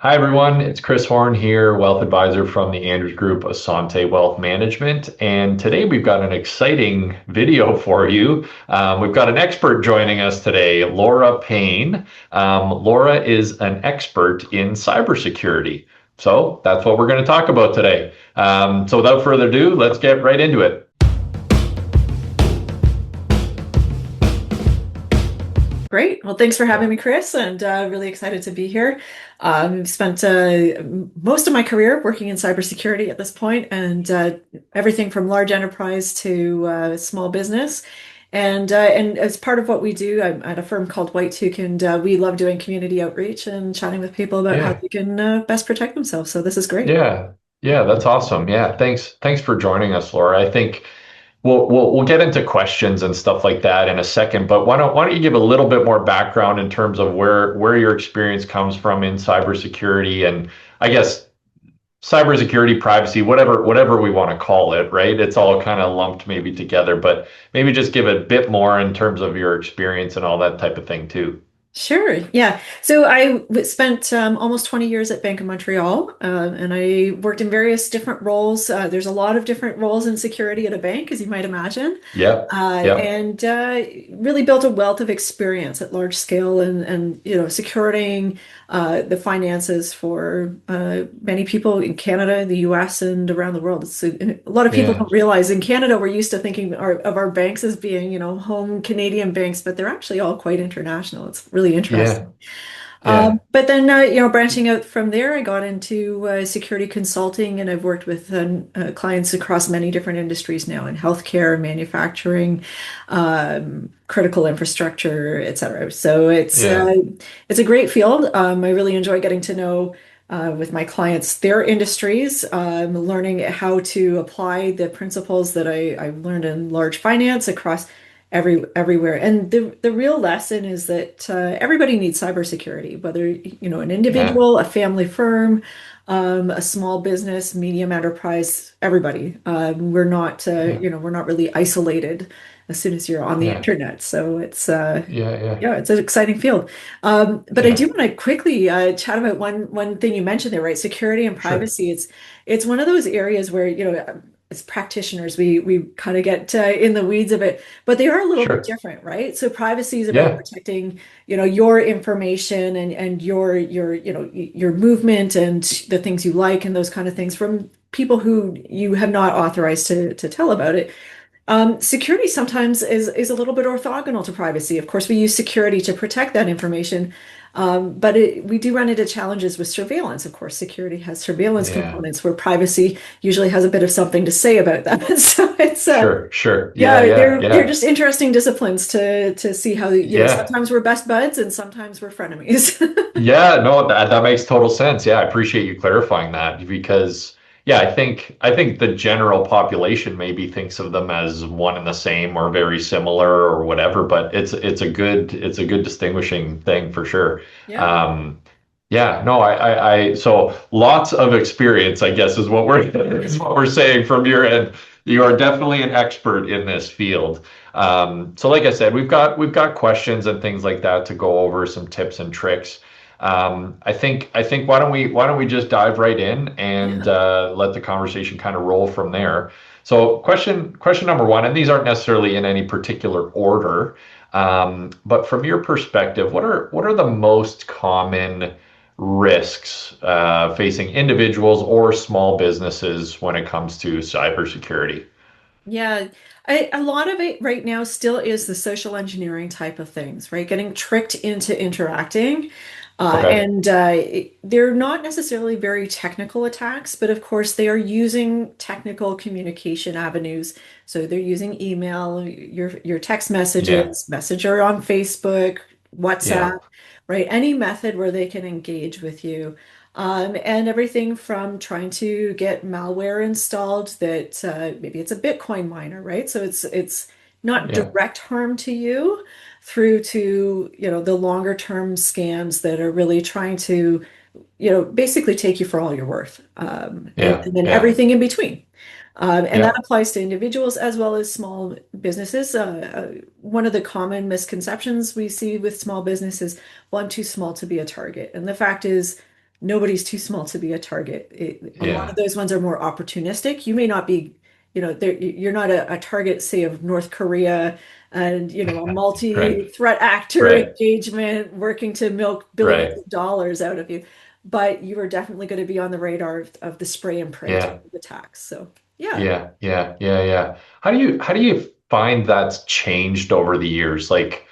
Hi everyone, it's Chris Horn here, wealth advisor from the Andrews Group Asante Wealth Management. And today we've got an exciting video for you. We've got an expert joining us today, Laura Payne. Laura is an expert in cybersecurity. So that's what we're going to talk about today. So without further ado, let's get right into it. Great. Well, thanks for having me, Chris, and really excited to be here. I've spent most of my career working in cybersecurity at this point, and everything from large enterprise to small business. And as part of what we do, I'm at a firm called Tuque, and we love doing community outreach and chatting with people about how Yeah, they can best protect themselves. So this is great. yeah, yeah, that's awesome. Yeah, thanks for joining us, Laura. I think we'll get into questions and stuff like that in a second, but why don't you give a little bit more background in terms of where your experience comes from in cybersecurity and I guess cybersecurity, privacy, whatever we want to call it, right? It's all kind of lumped maybe together, but maybe just give a bit more in terms of your experience and all that type of thing too. Sure. Yeah. So spent almost 20 years at Bank of Montreal, and I worked in various different roles. There's a lot of different roles in security at a bank, as you might imagine, Yep, yep, and really built a wealth of experience at large scale and securing the finances for many people in Canada, the US, and around the world. A lot of people yeah, don't realize in Canada we're used to thinking of our banks as being, home Canadian banks, but they're actually all quite international. It's really yeah, interesting. yeah, But then, branching out from there, I got into security consulting, and I've worked with clients across many different industries now in healthcare, manufacturing, critical infrastructure, et cetera. So yeah, it's a great field. I really enjoy getting to know with my clients their industries, learning how to apply the principles that I've learned in large finance across everywhere. And the real lesson is that everybody needs cybersecurity, whether an yeah, individual, a family firm, a small business, medium enterprise, everybody. yeah, We're not really isolated as soon as you're on the yeah, internet. So yeah, yeah, yeah, it's an exciting field. But I do yeah, want to quickly chat about one thing you mentioned there, right? Security and sure, privacy. It's one of those areas where, as practitioners, we kind of get in the weeds of it, but they are a little bit sure, different, right? So privacy is about yeah, protecting, your information and your movement and the things you like and those kind of things from people who you have not authorized to tell about it. Security sometimes is a little bit orthogonal to privacy. Of course, we use security to protect that information, but we do run into challenges with surveillance. Of course, security has surveillance yeah, components where privacy usually has a bit of something to say about that. So sure, sure, yeah, yeah, yeah, they're yeah. just interesting disciplines to see how, Yeah. sometimes we're best buds and sometimes we're frenemies. Yeah, no, that makes total sense. Yeah, I appreciate you clarifying that because yeah, I think the general population maybe thinks of them as one and the same or very similar or whatever, but it's a good distinguishing thing for sure. Yeah. Um, yeah, no, so lots of experience, I guess, is what we're is what we're saying from your end. You are Yeah. definitely an expert in this field. So like I said, we've got questions and things like that to go over some tips and tricks. I think why don't we just dive right in and Yeah. let the conversation kind of roll from there. So question number one, and these aren't necessarily in any particular order, but from your perspective, what are the most common risks facing individuals or small businesses when it comes to cybersecurity? Yeah, a lot of it right now still is the social engineering type of things, right? Getting tricked into interacting. Okay. They're not necessarily very technical attacks, but of course they are using technical communication avenues. So they're using email, your text Yeah. messages, Messenger on Facebook, Yeah. WhatsApp, right? Any method where they can engage with you. And everything from trying to get malware installed that maybe it's a Bitcoin miner, right? So it's not Yeah. direct harm to you through to, the longer term scams that are really trying to, basically take you for all you're worth. Yeah. And then Yeah. everything in between. And that Yeah. applies to individuals as well as small businesses. One of the common misconceptions we see with small businesses, well, I'm too small to be a target. And the fact is, nobody's too small to be a target. A lot of Yeah. those ones are more opportunistic. You may not be, you're not a target, say, of North Korea and, a Right. multi-threat actor Right. engagement working to milk billions Right. of dollars out of you. But you are definitely going to be on the radar of the spray and pray type Yeah. of attacks. So, yeah. Yeah. Yeah. Yeah. Yeah. How do you find that's changed over the years? Like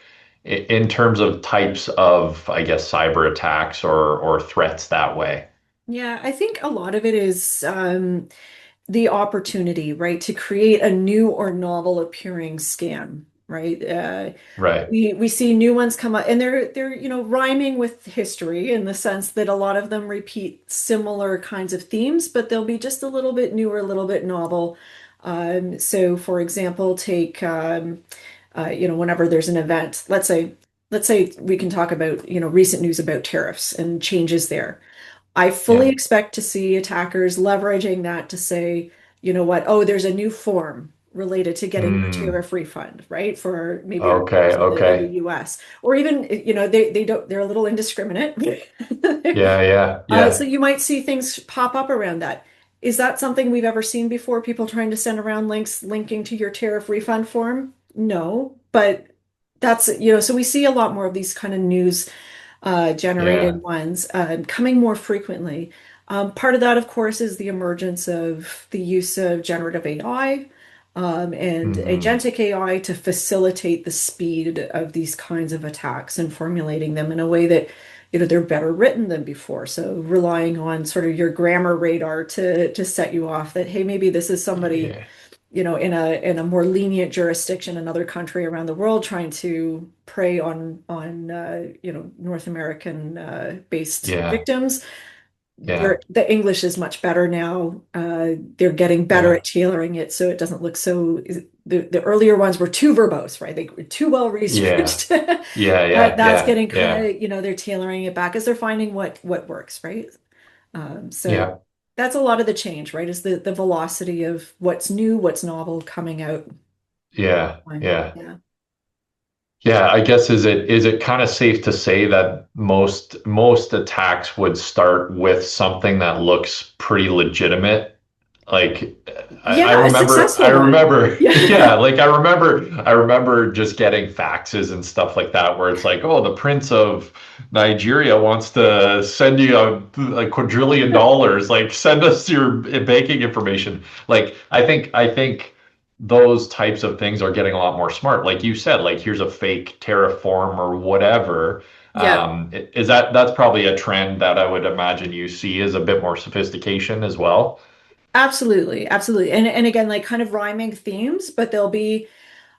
in terms of types of, I guess, cyber attacks or threats that way. Yeah, I think a lot of it is the opportunity, right, to create a new or novel appearing scam, right? Right. We see new ones come up, and they're rhyming with history in the sense that a lot of them repeat similar kinds of themes, but they'll be just a little bit newer, a little bit novel. So, for example, take whenever there's an event, let's say we can talk about recent news about tariffs and changes there. I fully Yeah. expect to see attackers leveraging that to say, you know what, oh, there's a new form related to getting your Mm. tariff refund, right? For maybe your Okay. goods in the Okay. US. Or even, they don't, they're a little indiscriminate. Yeah. Yeah. So Yeah. you might see things pop up around that. Is that something we've ever seen before? People trying to send around links linking to your tariff refund form? No, but so we see a lot more of these kind of news generated Yeah. ones coming more frequently. Part of that, of course, is the emergence of the use of generative AI and Hmm. agentic AI to facilitate the speed of these kinds of attacks and formulating them in a way that, they're better written than before. So relying on sort of your grammar radar to set you off that, hey, maybe this is somebody Yeah. in a more lenient jurisdiction, another country around the world, trying to prey on North American based Yeah. victims. Yeah. The English is much better now. They're getting better at Yeah. tailoring it so it doesn't look so. The earlier ones were too verbose, right? They were too well Yeah. researched. Yeah. But Yeah. that's Yeah. getting kind Yeah. of, they're tailoring it back as they're finding what works, right? So Yeah. that's a lot of the change, right? Is the velocity of what's new, what's novel coming out. Yeah. Yeah. Yeah. Yeah, I guess is it kind of safe to say that most attacks would start with something that looks pretty legitimate? Like I Yeah, a remember I successful one. remember Yeah. yeah, like I remember just getting faxes and stuff like that where it's like, oh, the Prince of Nigeria wants to send you a quadrillion dollars, like send us your banking information. Like I think those types of things are getting a lot more smart. Like you said, like here's a fake tariff form or whatever. Yeah. Is that's probably a trend that I would imagine you see is a bit more sophistication as well. Absolutely. Absolutely. And again, like kind of rhyming themes, but they'll be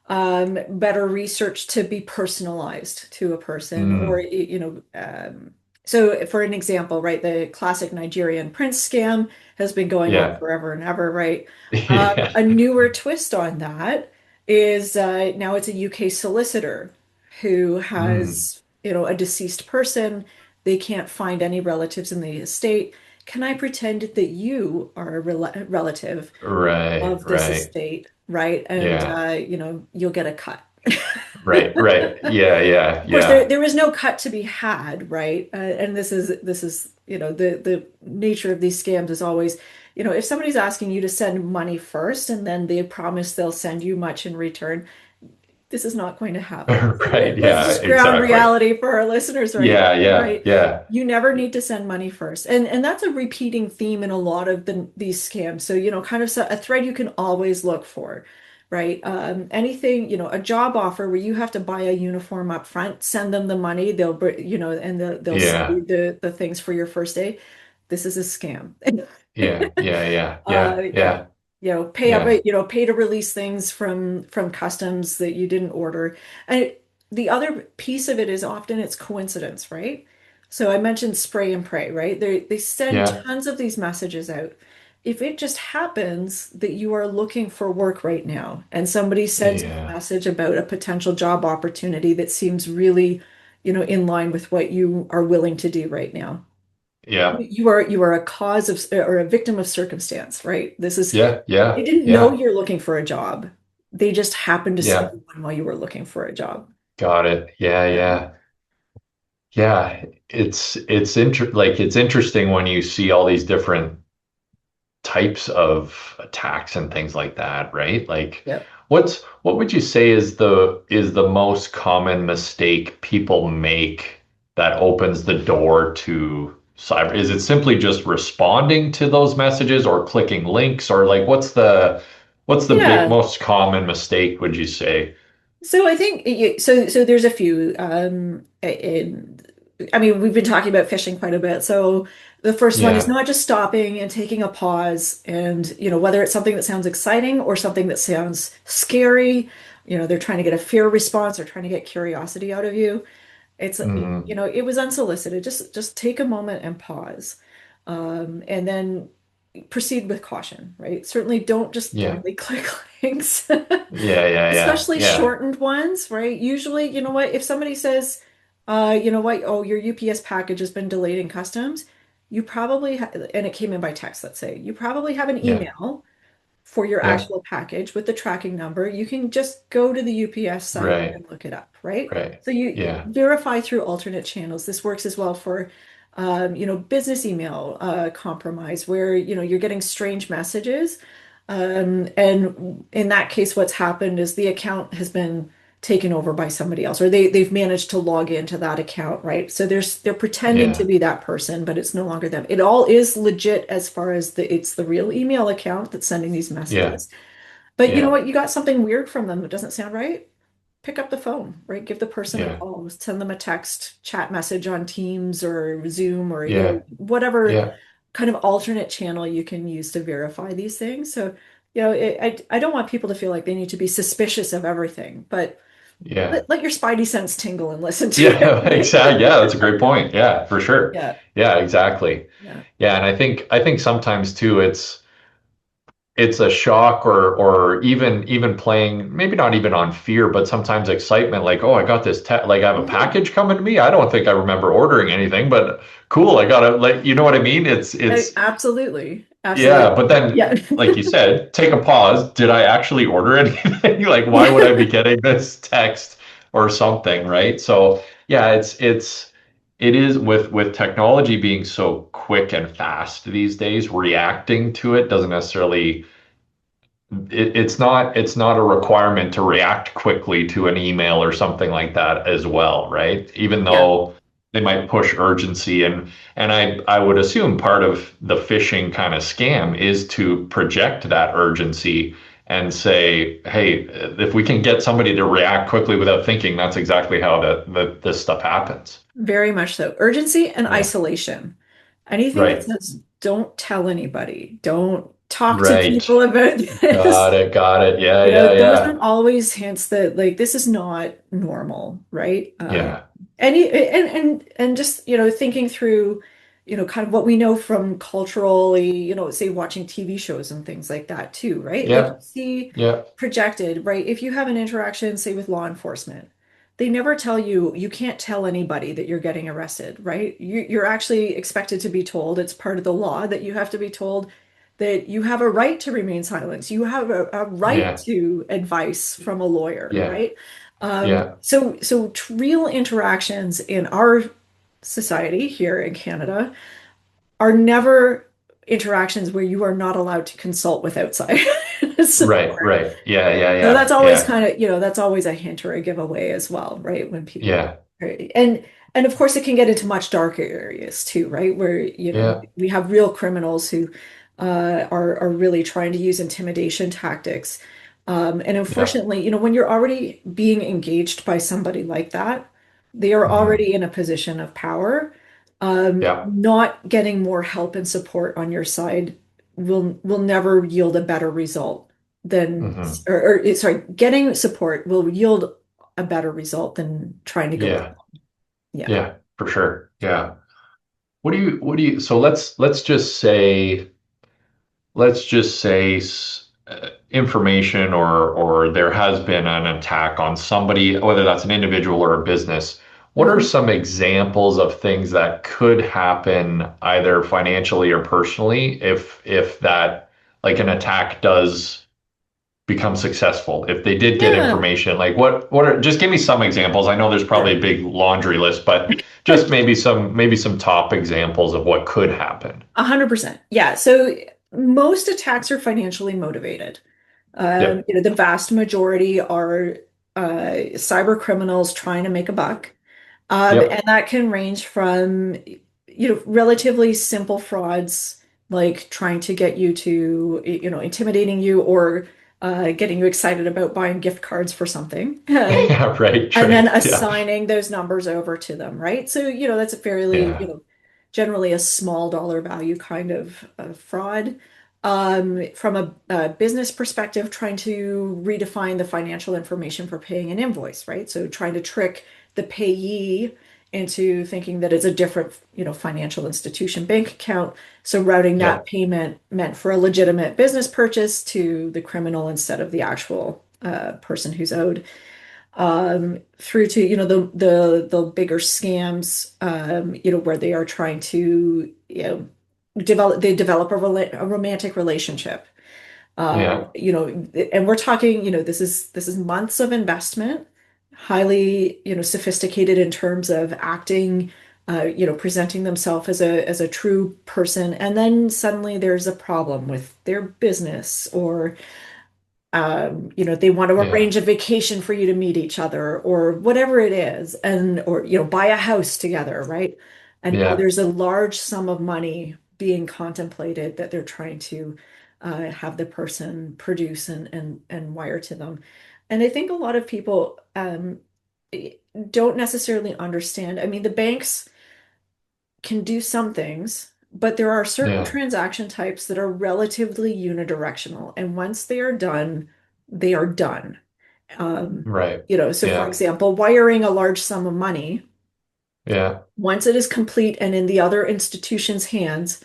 better research to be personalized to a person or Mm, so for an example, right, the classic Nigerian prince scam has been going on yeah. forever and ever, right? Yeah. A newer twist on that is now it's a UK solicitor who Mm, has a deceased person. They can't find any relatives in the estate. Can I pretend that you are a relative right, of this right. estate, right? And Yeah. you'll get a cut. Right, right. Yeah, yeah, Of course, yeah. there is no cut to be had, right? And this is the nature of these scams is always, if somebody's asking you to send money first and then they promise they'll send you much in return, this is not going to happen. So Right, let's yeah, just ground exactly. reality for our listeners right Yeah, now, yeah, right? yeah. You never need to send money first. And that's a repeating theme in a lot of these scams. So, kind of a thread you can always look for, right? Anything, a job offer where you have to buy a uniform up front, send them the money, and they'll send Yeah. you the things for your first day. This is a scam. Yeah, yeah, yeah, yeah, Yeah, yeah, pay up, yeah, pay to release things from customs that you didn't order. And the other piece of it is often it's coincidence, right? So I mentioned spray and pray, right? They send yeah, tons of these messages out. If it just happens that you are looking for work right now and somebody sends you a yeah, message about a potential job opportunity that seems really, in line with what you are willing to do right now, yeah, you are a cause of or a victim of circumstance, right? yeah, They yeah, didn't know yeah, you're looking for a job. They just happened to send yeah. you one while you were looking for a job. Got it. Yeah, Yeah. yeah. Yeah, it's interesting when you see all these different types of attacks and things like that, right? Like Yeah. what would you say is the most common mistake people make that opens the door to cyber? Is it simply just responding to those messages or clicking links or like what's the big Yeah. most common mistake would you say? So I think so there's a few I mean we've been talking about phishing quite a bit. So the first one is Yeah. not just stopping and taking a pause and whether it's something that sounds exciting or something that sounds scary, they're trying to get a fear response or trying to get curiosity out of you. It's Hmm. it was unsolicited. Just take a moment and pause. And then proceed with caution, right? Certainly don't just Yeah. blindly click links. Yeah, yeah, yeah. Especially Yeah. shortened ones, right? Usually, you know what, if somebody says, you know what, oh, your UPS package has been delayed in customs, you probably and it came in by text, let's say, you probably have an Yeah. email for your Yeah. actual package with the tracking number. You can just go to the UPS site Right. and look it up, right? Right. So you Yeah. verify through alternate channels. This works as well for, business email compromise, where you're getting strange messages, and in that case, what's happened is the account has been taken over by somebody else, or they've managed to log into that account, right? So they're pretending to Yeah. be that person, but it's no longer them. It all is legit as far as it's the real email account that's sending these Yeah. messages. But you know Yeah. what? You got something weird from them that doesn't sound right. Pick up the phone, right? Give the person a Yeah. call, send them a text, chat message on Teams or Zoom or Yeah. whatever Yeah. kind of alternate channel you can use to verify these things. So, I don't want people to feel like they need to be suspicious of everything, but Yeah. let your spidey sense tingle and listen to Yeah, exactly. Yeah, that's a it. great point. Yeah, for sure. Yeah, Yeah, exactly. yeah. Yeah, and I think sometimes too it's a shock or even playing maybe not even on fear but sometimes excitement like oh I got this like I have a Yeah. package coming to me. I don't think I remember ordering anything but cool I got to like you know what I mean it's Absolutely. yeah Absolutely. but then Yeah. like you said take a pause. Did I actually order anything? Like why would I be getting this text or something, right? So yeah it is with technology being so quick and fast these days reacting to it doesn't necessarily it's not a requirement to react quickly to an email or something like that as well, right? Even Yeah. though they might push urgency and I would assume part of the phishing kind of scam is to project that urgency and say, hey, if we can get somebody to react quickly without thinking, that's exactly how this stuff happens. Very much so. Urgency and Yeah. isolation. Anything that Right. says, don't tell anybody, don't talk to Right. people about this. Got it. Got it. Yeah. Those Yeah. are always hints that like this is not normal, right? Yeah. And just, thinking through, kind of what we know from culturally, say watching TV shows and things like that too, right? Like you Yeah. see Yeah. projected, right? If you have an interaction, say with law enforcement, they never tell you, you can't tell anybody that you're getting arrested, right? You're actually expected to be told, it's part of the law that you have to be told that you have a right to remain silent. You have a right Yeah. to advice from a lawyer, Yeah. right? Yeah. So real interactions in our society here in Canada are never interactions where you are not allowed to consult with outside Right, support. right. Yeah, yeah, So yeah, that's always yeah, kind of, that's always a hint or a giveaway as well, right? When people, yeah, right? And of course it can get into much darker areas too, right? Where, yeah, we have real criminals who are really trying to use intimidation tactics. And yeah. unfortunately, when you're already being engaged by somebody like that, they are Hmm. already in a position of power. Yeah. Not getting more help and support on your side will never yield a better result than, Hmm. sorry, getting support will yield a better result than trying to go it Yeah. alone. Yeah. Yeah, for sure. Yeah. What do you, so let's just say information or there has been an attack on somebody, whether that's an individual or a business. What are Mhm. some examples of things that could happen either financially or personally if that like an attack does become successful if they did get Yeah, information? Like what are, just give me some examples. I know there's probably a sure. big laundry list, but just maybe some top examples of what could happen. 100%. Yeah. So most attacks are financially motivated. Yep. The vast majority are cyber criminals trying to make a buck. And Yep. that can range from, relatively simple frauds like trying to get you to, intimidating you or getting you excited about buying gift cards for something. Yeah, right, And then right. Yeah. assigning those numbers over to them, right? So, that's a fairly, Yeah. generally a small dollar value kind of fraud. From a business perspective, trying to redefine the financial information for paying an invoice, right? So trying to trick the payee into thinking that it's a different, financial institution bank account. So routing that Yep. payment meant for a legitimate business purchase to the criminal instead of the actual person who's owed through to the bigger scams where they are trying to develop a romantic relationship Yeah. and we're talking this is months of investment, highly sophisticated in terms of acting, presenting themselves as a true person, and then suddenly there's a problem with their business, or they want to Yeah. arrange a vacation for you to meet each other or whatever it is, and or buy a house together, right? And now Yeah. there's a large sum of money being contemplated that they're trying to have the person produce and wire to them. And I think a lot of people don't necessarily understand. I mean, the banks can do some things, but there are certain Yeah. transaction types that are relatively unidirectional. And once they are done, they are done. Um, Right. so for Yeah. example, wiring a large sum of money, Yeah. once it is complete and in the other institution's hands,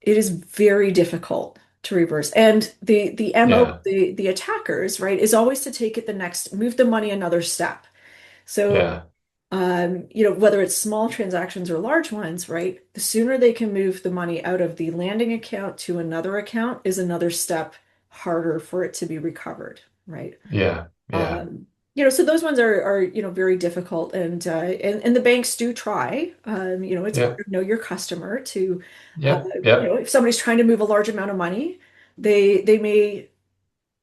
it is very difficult to reverse. And the MO, Yeah. the attackers, right, is always to take it the next, move the money another step. So Yeah. whether it's small transactions or large ones, right? The sooner they can move the money out of the landing account to another account is another step harder for it to be recovered, right? Yeah. Yeah. So those ones are very difficult, and the banks do try. It's part Yep. of know your customer to, Yep. Yep. if somebody's trying to move a large amount of money, they may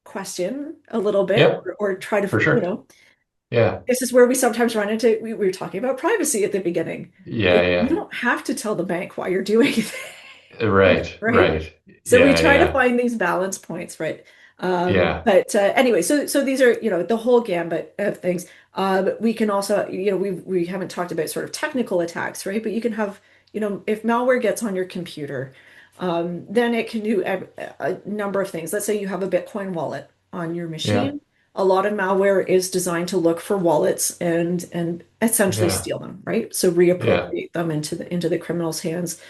question a little bit, Yep. or try to, For sure. Yeah. this is where we sometimes run into, we were talking about privacy at the beginning. Yeah. Like, you Yeah. don't have to tell the bank why you're doing things, Right. right? Right. So we Yeah. try to Yeah. find these balance points, right? Yeah. But anyway, so these are, the whole gambit of things. But we can also, we haven't talked about sort of technical attacks, right? But you can have, if malware gets on your computer, then it can do a number of things. Let's say you have a Bitcoin wallet on your Yeah. machine. A lot of malware is designed to look for wallets and essentially Yeah. steal them, right? So Yeah. reappropriate them into the criminal's hands.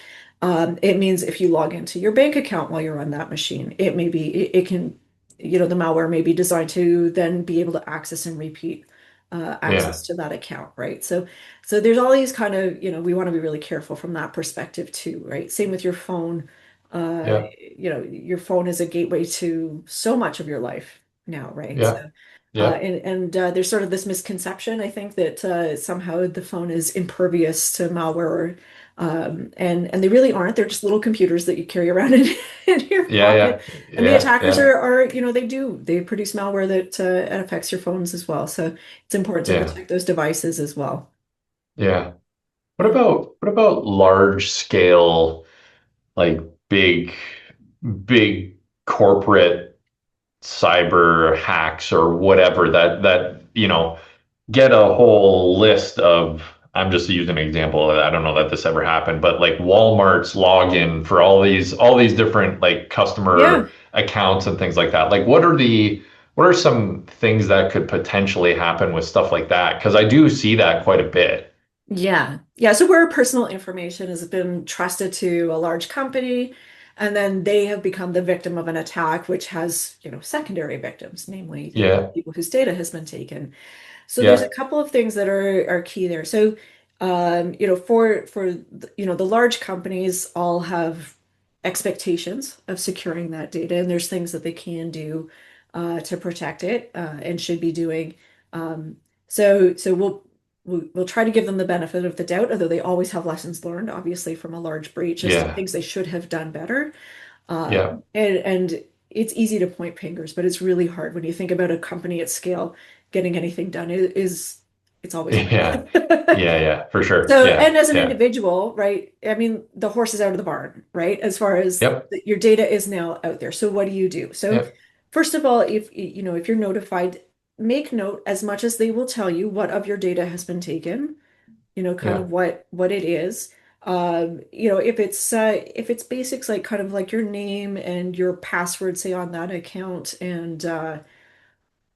It means if you log into your bank account while you're on that machine, it can, the malware may be designed to then be able to access and repeat Yeah. access to that account, right? So there's all these kind of, we want to be really careful from that perspective too, right? Same with your phone. Yeah. Your phone is a gateway to so much of your life now, right? Yeah. So Yeah. and there's sort of this misconception, I think, that somehow the phone is impervious to malware, and they really aren't. They're just little computers that you carry around in your Yeah. pocket. Yeah. And the Yeah. attackers Yeah. are they produce malware that affects your phones as well. So it's important to Yeah. protect those devices as well. Yeah. What Yeah. about what about large scale, like big, big corporate cyber hacks or whatever that get a whole list of, I'm just using an example. I don't know that this ever happened, but like Walmart's login for all these different like Yeah. customer accounts and things like that. Like what are some things that could potentially happen with stuff like that? Because I do see that quite a bit. Yeah. Yeah. So where personal information has been trusted to a large company, and then they have become the victim of an attack, which has, secondary victims, namely, Yeah. people whose data has been taken. So there's a Yeah. couple of things that are key there. So, the large companies all have expectations of securing that data, and there's things that they can do to protect it and should be doing. Um, so we'll try to give them the benefit of the doubt, although they always have lessons learned, obviously, from a large breach as to Yeah. things they should have done better. Yeah. And it's easy to point fingers, but it's really hard when you think about a company at scale getting anything done is it's always Yeah. hard. Yeah. Yeah. For sure. So, Yeah. and as an Yeah. individual, right? I mean, the horse is out of the barn, right? As far as Yep. your data is now out there. So what do you do? So Yep. first of all, if you know, if you're notified, make note as much as they will tell you what of your data has been taken, you know, kind Yeah. of what it is. You know, if it's basics like kind of like your name and your password, say on that account, and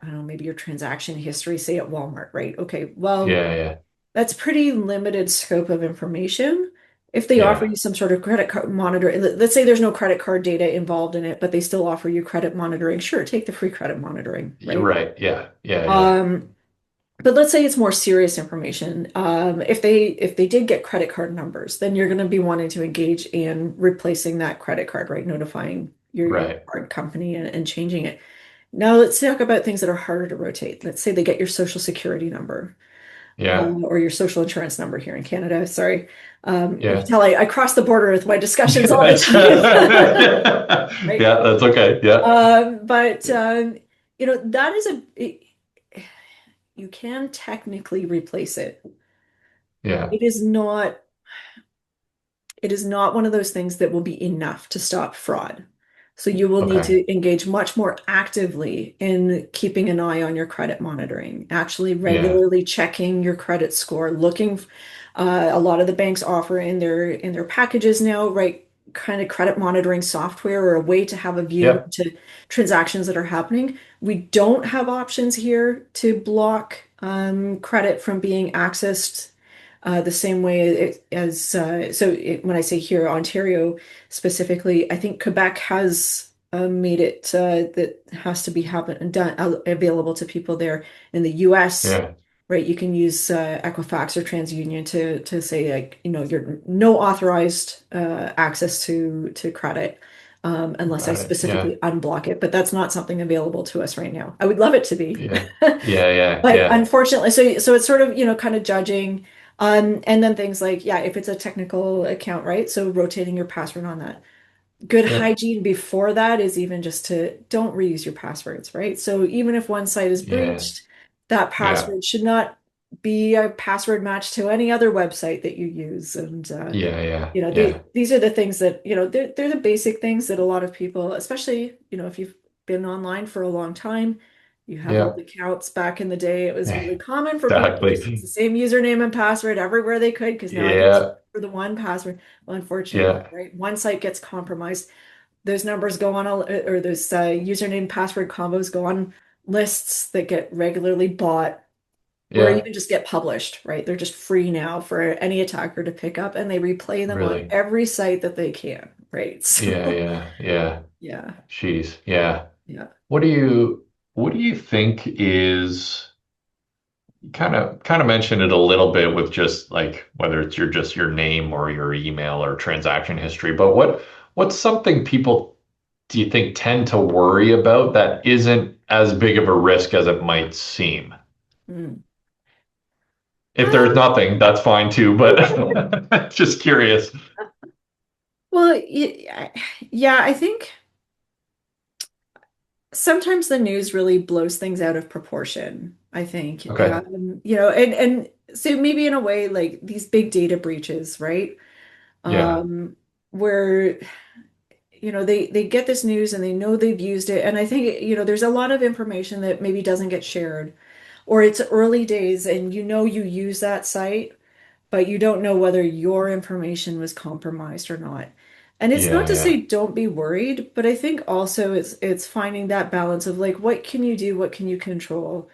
I don't know, maybe your transaction history, say at Walmart, right? Okay, well, Yeah. Yeah. that's pretty limited scope of information. If they offer Yeah. you some sort of credit card monitor, let's say there's no credit card data involved in it, but they still offer you credit monitoring. Sure, take the free credit monitoring, You're right? right. Yeah. Yeah. Yeah. Um, but let's say it's more serious information. If they did get credit card numbers, then you're going to be wanting to engage in replacing that credit card, right? Notifying your Right. card company and changing it. Now let's talk about things that are harder to rotate. Let's say they get your social security number Yeah. or your social insurance number here in Canada. Sorry. You can Yeah. tell I cross the border with my discussions all the That's time. Right. yeah, that's okay. Yeah. But you know, that is you can technically replace it. Yeah. It is not It is not one of those things that will be enough to stop fraud. So you will need Okay. to engage much more actively in keeping an eye on your credit monitoring, actually Yeah. regularly checking your credit score, looking. A lot of the banks offer in their packages now, right? Kind of credit monitoring software or a way to have a view Yep. to transactions that are happening. We don't have options here to block credit from being accessed the same way as when I say here, Ontario specifically, I think Quebec has made it that has to be happen done available to people there. In the US, Yeah. right, you can use Equifax or TransUnion to say like, you know, you're no authorized access to credit. Unless I Got it. Yeah. specifically unblock it, but that's not something available to us right now. I would love it to be. Yeah. Yeah. Yeah. But Yeah. unfortunately, so it's sort of, you know, kind of judging. And then things like, yeah, if it's a technical account, right? So rotating your password on that. Good Yep. hygiene before that is even just to don't reuse your passwords, right? So even if one site is Yeah. breached, that Yeah. password should not be a password match to any other website that you use. And Yeah. Yeah. you know, Yeah. these are the things that, you know, they're the basic things that a lot of people, especially, you know, if you've been online for a long time, you have old Yeah. accounts back in the day. It was really common for people to just use the Exactly. same username and password everywhere they could because now I can just Yeah. for the one password. Well, unfortunately, Yeah. right, one site gets compromised, those numbers go on, or those username password combos go on lists that get regularly bought or Yeah. even just get published, right? They're just free now for any attacker to pick up and they replay them on Really. every site that they can, right? Yeah. So, Yeah. Yeah. yeah, Jeez. Yeah. yeah. What do you think is kind of mentioned it a little bit with just like whether it's your name or your email or transaction history, but what's something people do you think tend to worry about that isn't as big of a risk as it might seem? Mm. If there's Um, nothing, that's fine too, but just curious. well, yeah, I think sometimes the news really blows things out of proportion, I think. Okay. You know, and so maybe in a way like these big data breaches, right? Yeah. Um, where you know they get this news and they know they've used it and I think you know there's a lot of information that maybe doesn't get shared or it's early days and you know you use that site but you don't know whether your information was compromised or not. And it's not Yeah, to say yeah. don't be worried, but I think also it's finding that balance of like what can you do, what can you control,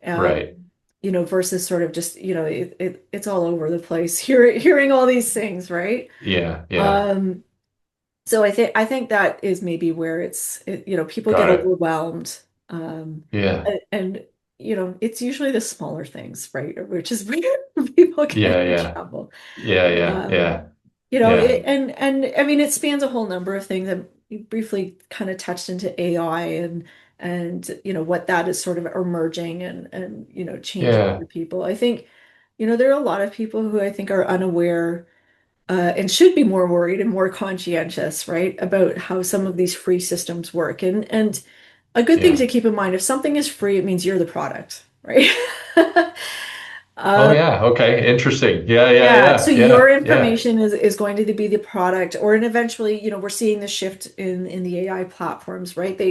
um, Right. you know, versus sort of just, you know, it's all over the place, hearing all these things, right? Yeah, yeah. Um, so I think that is maybe where you know, people get Got it. overwhelmed. Um, Yeah. and you know, it's usually the smaller things, right? Which is where people get Yeah, in yeah. trouble. Yeah, yeah, Um, yeah. you know, Yeah. and I mean, it spans a whole number of things. And you briefly kind of touched into AI and what that is sort of emerging and changing Yeah. for people. I think there are a lot of people who I think are unaware and should be more worried and more conscientious, right, about how some of these free systems work. And a good thing Yeah. to keep in mind, if something is free, it means you're the product, right? Oh Uh, yeah. Okay. Interesting. Yeah. Yeah. yeah, so Yeah. your Yeah. Yeah. information is going to be the product, or and eventually, we're seeing the shift in the AI platforms, right? They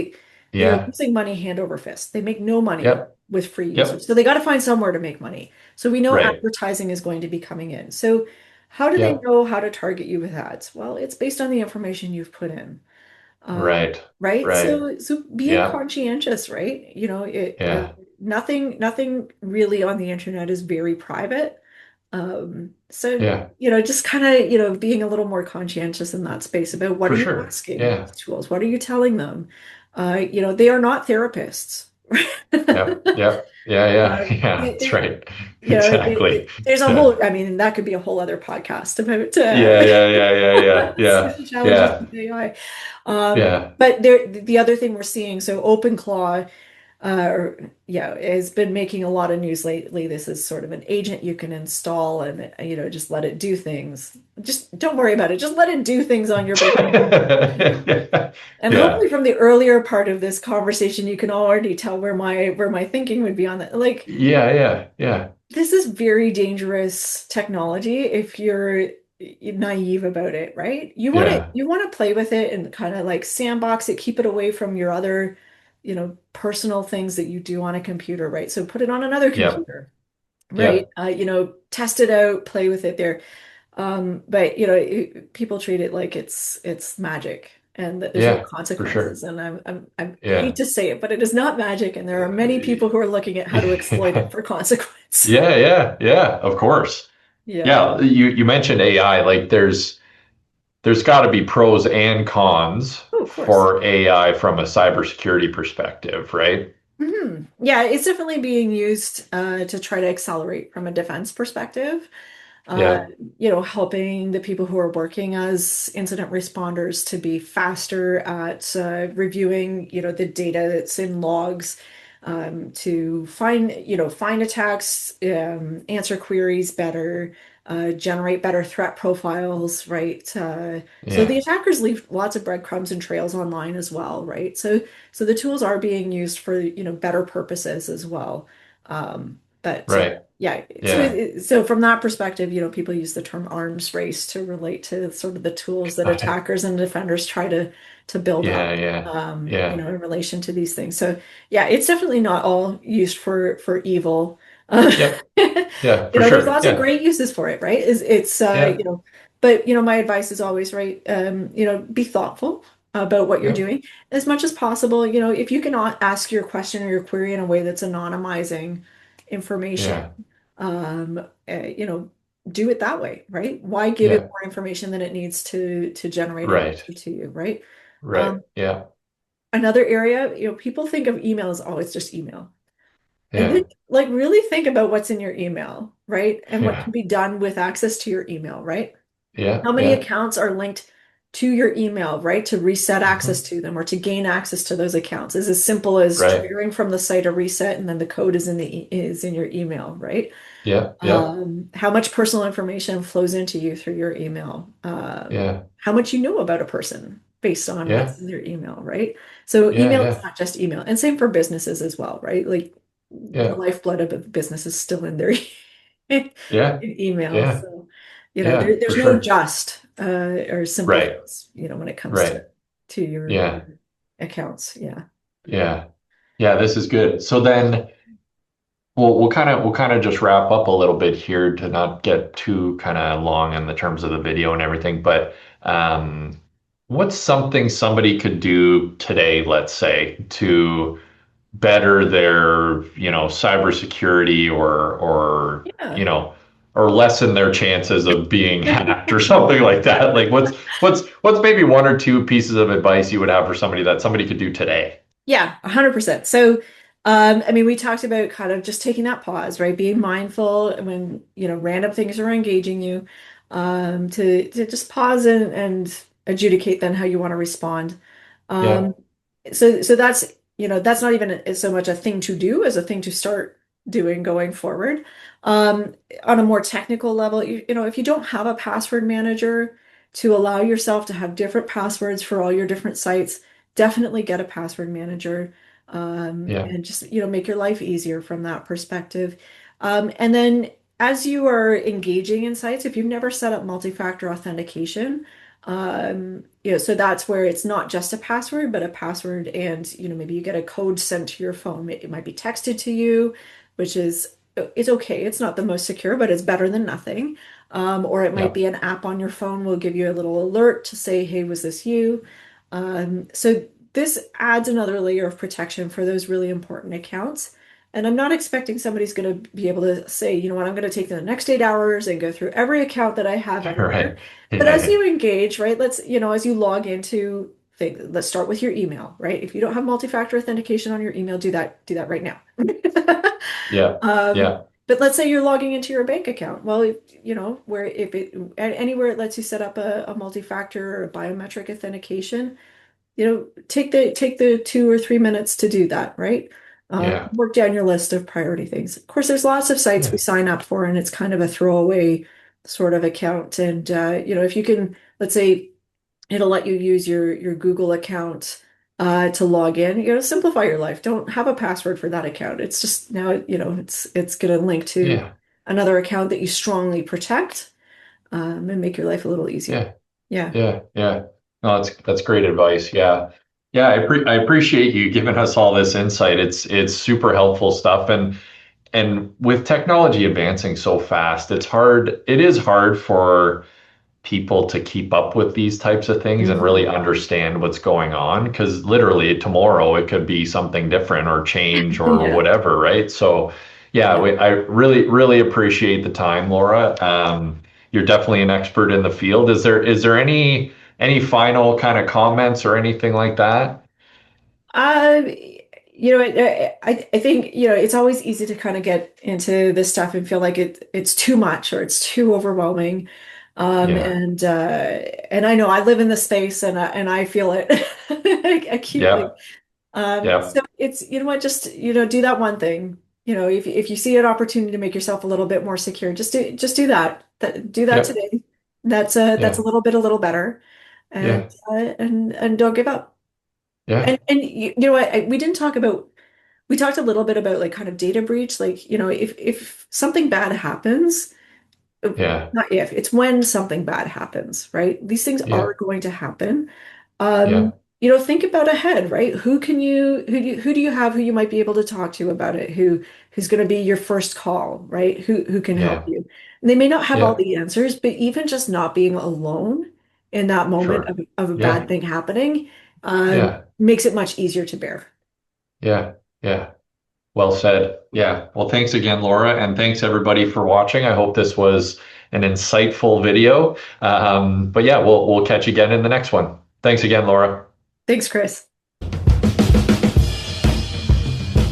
are Yeah. losing money hand over fist. They make no money Yep. with free users. Yep. So they got to find somewhere to make money. So we know Right. advertising is going to be coming in. So how do they Yep. know how to target you with ads? Well, it's based on the information you've put in. Right. Right? Right. So being Yeah. conscientious, right? Yeah. Nothing really on the internet is very private. So, Yeah. just kind of, being a little more conscientious in that space about what For are you sure. asking Yeah. these tools? What are you telling them? They are not therapists. Yep. Yep. Yeah. Yeah. Yeah. That's They, right. Exactly. there's a Yeah. whole, I mean, that could be a whole other podcast about Yeah. Yeah. Yeah. Yeah. Yeah. Yeah. some challenges Yeah. with AI. Yeah. But the other thing we're seeing, so OpenClaw, yeah, has been making a lot of news lately. This is sort of an agent you can install and just let it do things. Just don't worry about it. Just let it do things on your behalf. And Yeah. hopefully from the earlier part of this conversation, you can already tell where my thinking would be on that. Like, Yeah. Yeah. Yeah. this is very dangerous technology if you're naive about it, right? Yeah. You want to play with it and kind of like sandbox it, keep it away from your other, personal things that you do on a computer, right? So put it on another Yep. computer, right? Yep. Test it out, play with it there. But people treat it like it's magic and that there's no Yeah. For consequences. sure. And I hate Yeah. to say it, but it is not magic, and there are many people who are looking at how to exploit it Yeah. for consequence. Yeah. Yeah. Of course. Yeah. Yeah. You mentioned AI. Like there's got to be pros and cons Oh, of course. for AI from a cybersecurity perspective, right? Yeah, it's definitely being used to try to accelerate from a defense perspective. uh, Yeah. Helping the people who are working as incident responders to be faster at reviewing, the data that's in logs, to find attacks, answer queries better, generate better threat profiles, right? So the Yeah. attackers leave lots of breadcrumbs and trails online as well, right? So the tools are being used for, better purposes as well. But Right. yeah, Yeah. so from that perspective, people use the term arms race to relate to sort of the tools that attackers and defenders try to build Yeah. up, Yeah. Yeah. in relation to these things. So yeah, it's definitely not all used for evil. Uh, Yep. Yeah. For there's sure. lots of Yeah. great uses for it, right? It's Yeah. but my advice is always, right, be thoughtful about what you're Yep. doing as much as possible. If you cannot ask your question or your query in a way that's anonymizing information, Yeah. um, do it that way, right? Why give it Yeah. more information than it needs to generate an Right. answer to you, right? Right. Um, Yeah. Another area, people think of email as always just email. And then Yeah. like really think about what's in your email, right? And what Yeah. can be done with access to your email, right? Yeah. How many Yeah. accounts are linked to your email, right? To reset access Mhm. to them or to gain access to those accounts is as simple as Right. triggering from the site a reset and then the code is in your email, right? Yeah. Yeah. How much personal information flows into you through your email? Yeah. How much you know about a person based on Yeah. what's in their email, right? So Yeah. email is Yeah. not just email, and same for businesses as well, right? Like the Yeah. lifeblood of a business is still in their in Yeah. email. Yeah. So, Yeah. For there's no sure. just or simple Right. things, when it comes Right. to your Yeah. accounts. Yeah. Yeah. Yeah. This is good. So then we'll kind of just wrap up a little bit here to not get too kind of long in the terms of the video and everything. But what's something somebody could do today, let's say, to better their, cybersecurity or, Yeah. or lessen their chances of being hacked or something like that? Like what's maybe one or two pieces of advice you would have for somebody that somebody could do today? Yeah, 100%. So, I mean, we talked about kind of just taking that pause, right? Being mindful when, random things are engaging you, to just pause and adjudicate then how you want to respond. Yeah. Um, so that's, that's not even so much a thing to do as a thing to start doing going forward. Um, on a more technical level, if you don't have a password manager to allow yourself to have different passwords for all your different sites, definitely get a password manager, Yeah. and just, make your life easier from that perspective. And then as you are engaging in sites, if you've never set up multi-factor authentication, so that's where it's not just a password, but a password, and maybe you get a code sent to your phone. It might be texted to you, which is it's okay. It's not the most secure, but it's better than nothing. Or it might Yeah. be an app on your phone will give you a little alert to say, "Hey, was this you?" So this adds another layer of protection for those really important accounts. And I'm not expecting somebody's going to be able to say, you know what, I'm going to take the next 8 hours and go through every account that I have anywhere. Right. But as Yeah. you engage, right, as you log into things, let's start with your email, right? If you don't have multi-factor authentication on your email, do that right now. Yeah. Um, Yeah. but let's say you're logging into your bank account. Well, where if it anywhere it lets you set up a multi-factor or a biometric authentication, take the 2 or 3 minutes to do that, right? Yeah. Work down your list of priority things. Of course, there's lots of sites we Yeah. sign up for, and it's kind of a throwaway sort of account. And if you can, let's say it'll let you use your Google account to log in. Simplify your life. Don't have a password for that account. It's just now, it's going to link to Yeah. another account that you strongly protect, and make your life a little easier. Yeah. Yeah. Yeah. Yeah. No, that's great advice. Yeah. Yeah. I appreciate you giving us all this insight. It's super helpful stuff. And with technology advancing so fast, it is hard for people to keep up with these types of things and really Mhm. understand what's going on because literally tomorrow it could be something different or change or Yeah. whatever, right? So yeah, Yeah. I really appreciate the time, Laura. You're definitely an expert in the field. Is there any final kind of comments or anything like that? Uh, I think, it's always easy to kind of get into this stuff and feel like it's too much or it's too overwhelming. Yeah. And I know I live in the space, and I feel it acutely. Yeah. Yeah. So it's, what, just, do that one thing. If you see an opportunity to make yourself a little bit more secure, just do that. Do that Yeah. today. That's Yeah. a little better, and Yeah. don't give up. Yeah. And you know what? We talked a little bit about like kind of data breach. Like, if something bad happens, Yeah. not if, it's when something bad happens, right? These things Yeah. are going to happen. Yeah. Think about ahead, right? Who do you have who you might be able to talk to about it? Who's going to be your first call, right? Who can help Yeah. you? And they may not have all Yeah. the answers, but even just not being alone in that moment Sure. of a bad Yeah. thing happening, Yeah. makes it much easier to bear. Yeah. Yeah. Well said. Yeah. Well, thanks again, Laura, and thanks everybody for watching. I hope this was an insightful video. But yeah, we'll catch you again in the next one. Thanks again, Laura. Thanks, Chris.